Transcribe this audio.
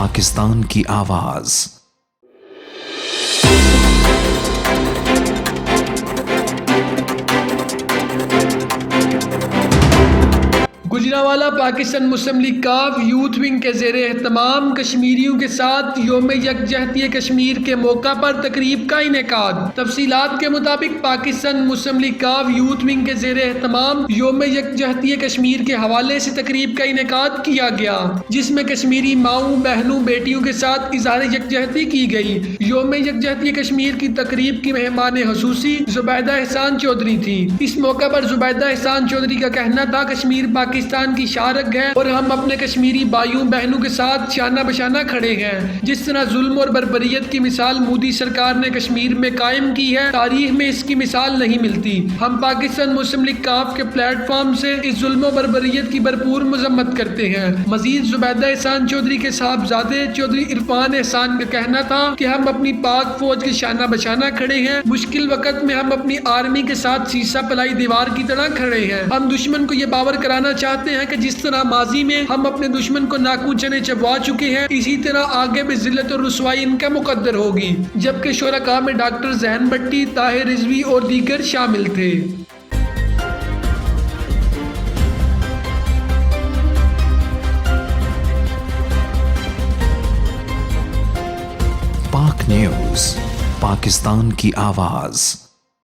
پاکستان کی آواز۔ گوجرانوالہ پاکستان مسلم لیگ کاف یوتھ ونگ کے زیر اہتمام کشمیریوں کے ساتھ یوم یکجہتی کشمیر کے موقع پر تقریب کا انعقاد۔ تفصیلات کے مطابق پاکستان مسلم لیگ کاف یوتھ ونگ کے زیر اہتمام یوم یکجہتی کشمیر کے حوالے سے تقریب کا انعقاد کیا گیا، جس میں کشمیری ماؤں بہنوں بیٹیوں کے ساتھ اظہار یکجہتی کی گئی۔ یوم یکجہتی کشمیر کی تقریب کی مہمان خصوصی زبیدہ احسان چودھری تھی۔ اس موقع پر زبیدہ احسان چودھری کا کہنا تھا، کشمیر پاکستان کی شارک ہے اور ہم اپنے کشمیری بھائیوں بہنوں کے ساتھ شانہ بشانہ کھڑے ہیں۔ جس طرح ظلم اور بربریت کی مثال مودی سرکار نے کشمیر میں قائم کی ہے، تاریخ میں اس کی مثال نہیں ملتی۔ ہم پاکستان مسلم لیگ کاف کے پلیٹ فارم سے اس ظلم و بربریت کی بھرپور مذمت کرتے ہیں۔ مزید زبیدہ احسان چودھری کے صاحبزادے چودھری عرفان احسان کا کہنا تھا کہ ہم اپنی پاک فوج کے شانہ بشانہ کھڑے ہیں۔ مشکل وقت میں ہم اپنی آرمی کے ساتھ سیسہ پلائی دیوار کی طرح کھڑے ہیں۔ ہم دشمن کو یہ باور کرانا چاہتے ہیں کہ جس طرح ماضی میں ہم اپنے دشمن کو ناکوں چنے چبوا چکے ہیں، اسی طرح آگے بھی ذلت اور رسوائی ان کا مقدر ہوگی۔ جبکہ شرکاء میں ڈاکٹر ذہین بٹی، طاہر رضوی اور دیگر شامل تھے۔ پاک نیوز، پاکستان کی آواز۔